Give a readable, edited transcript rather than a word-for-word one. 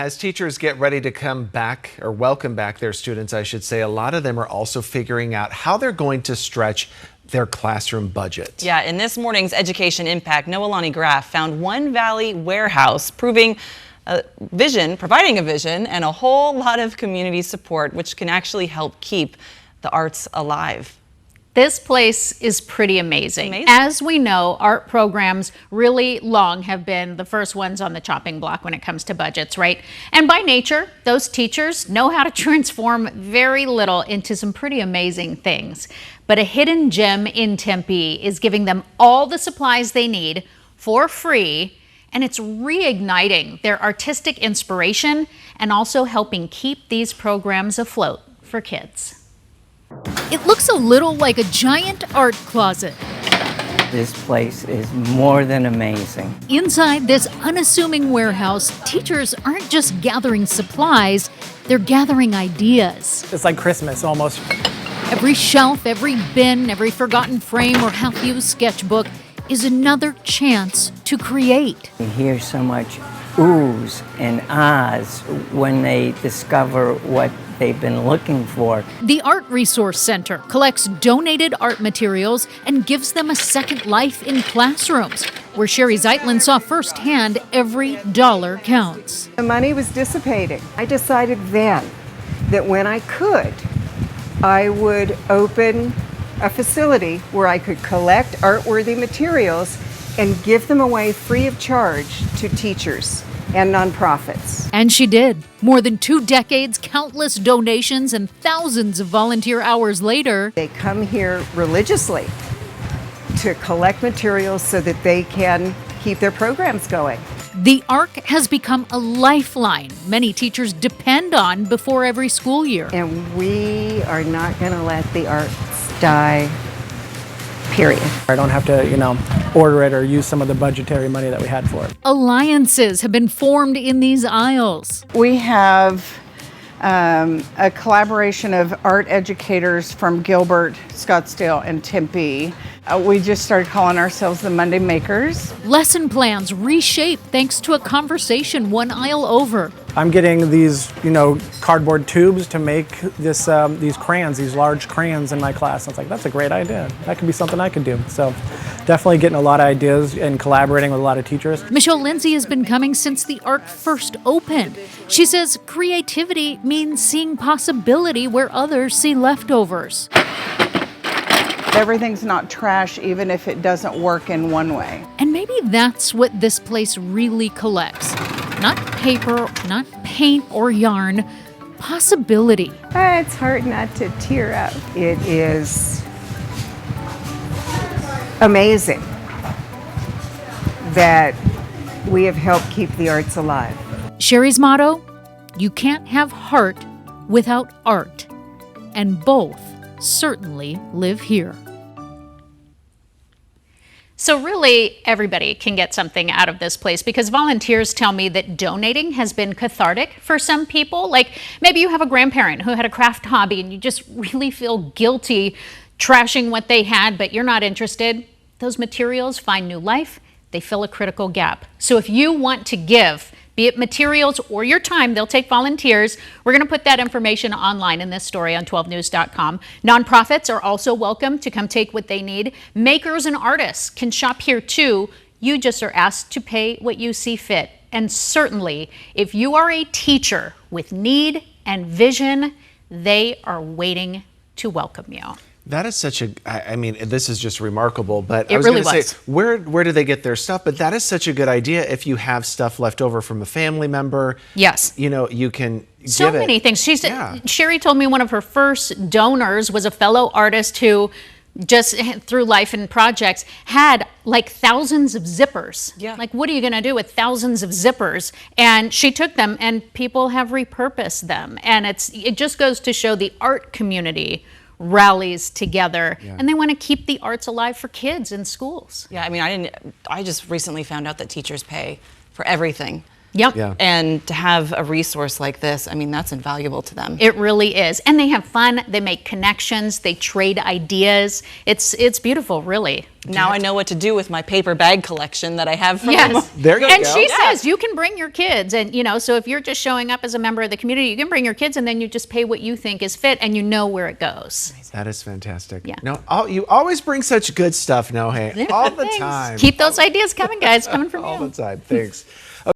As teachers get ready to come back, or welcome back their students, I should say, a lot of them are also figuring out how they're going to stretch their classroom budget. Yeah, in this morning's Education Impact, Noelani Graff found One Valley Warehouse providing a vision and a whole lot of community support, which can actually help keep the arts alive. This place is pretty amazing. As we know, art programs really long have been the first ones on the chopping block when it comes to budgets, right? And by nature, those teachers know how to transform very little into some pretty amazing things. But a hidden gem in Tempe is giving them all the supplies they need for free, and it's reigniting their artistic inspiration and also helping keep these programs afloat for kids. It looks a little like a giant art closet. This place is more than amazing. Inside this unassuming warehouse, teachers aren't just gathering supplies, they're gathering ideas. It's like Christmas almost. Every shelf, every bin, every forgotten frame or half-used sketchbook is another chance to create. You hear so much oohs and ahs when they discover what they've been looking for. The Art Resource Center collects donated art materials and gives them a second life in classrooms, where Sherry Zeitlin saw firsthand every dollar counts. The money was dissipating. I decided then that when I could, I would open a facility where I could collect art-worthy materials and give them away free of charge to teachers and nonprofits. And she did. More than 2 decades, countless donations, and thousands of volunteer hours later. They come here religiously to collect materials so that they can keep their programs going. The ARC has become a lifeline many teachers depend on before every school year. And we are not going to let the arts die, period. I don't have to, order it or use some of the budgetary money that we had for it. Alliances have been formed in these aisles. We have a collaboration of art educators from Gilbert, Scottsdale, and Tempe. We just started calling ourselves the Monday Makers. Lesson plans reshaped thanks to a conversation one aisle over. I'm getting these, cardboard tubes to make these crayons, these large crayons in my class. I was like, that's a great idea. That could be something I could do. So definitely getting a lot of ideas and collaborating with a lot of teachers. Michelle Lindsay has been coming since the ARC first opened. She says creativity means seeing possibility where others see leftovers. Everything's not trash, even if it doesn't work in one way. And maybe that's what this place really collects. Not paper, not paint or yarn, possibility. It's hard not to tear up. It is amazing that we have helped keep the arts alive. Sherry's motto, you can't have heart without art. And both certainly live here. So really, everybody can get something out of this place, because volunteers tell me that donating has been cathartic for some people. Like maybe you have a grandparent who had a craft hobby and you just really feel guilty trashing what they had, but you're not interested. Those materials find new life. They fill a critical gap. So if you want to give, be it materials or your time, they'll take volunteers. We're going to put that information online in this story on 12news.com. Nonprofits are also welcome to come take what they need. Makers and artists can shop here too. You just are asked to pay what you see fit. And certainly, if you are a teacher with need and vision, they are waiting to welcome you. That is such a, this is just remarkable, but it I was really going to say, where do they get their stuff? But that is such a good idea if you have stuff left over from a family member. Yes. You can so give it. Many things. She said, Sherry told me one of her first donors was a fellow artist who just through life and projects had like thousands of zippers. Yeah. Like, what are you going to do with thousands of zippers? And she took them and people have repurposed them. And it just goes to show the art community rallies together, and they want to keep the arts alive for kids in schools. Yeah, I just recently found out that teachers pay for everything. Yep. Yeah. And to have a resource like this, I mean, that's invaluable to them. It really is. And they have fun, they make connections, they trade ideas. It's beautiful, really. Now I know what to do with my paper bag collection that I have from Yes. There you and go. she says you can bring your kids, and so if you're just showing up as a member of the community, you can bring your kids, and then you just pay what you think is fit, and you know where it goes. That is fantastic. Yeah. No, you always bring such good stuff, Nohe, all the Thanks. time. Keep those ideas coming, guys, coming from all you. the time. Thanks.